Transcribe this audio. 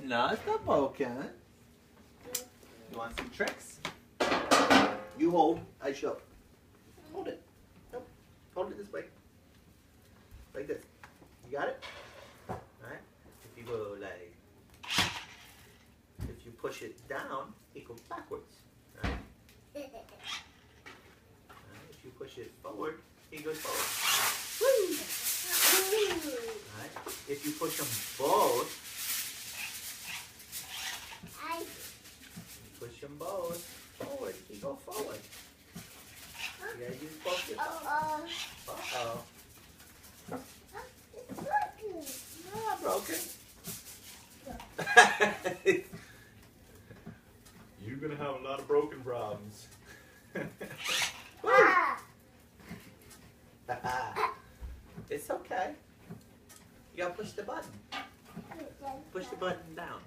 No, it's not broken. You want some tricks? You hold, I show. Hold it. Nope. Hold it this way. Like this. You got it? Alright? If you go like, if you push it down, it goes backwards. Right? If you push it forward, it goes forward. Woo! Right? If you push them both, forward, you go forward. You gotta use both your thumbs. Uh-oh. Not broken. You're gonna have a lot of broken problems. It's okay. You gotta push the button. Push the button down.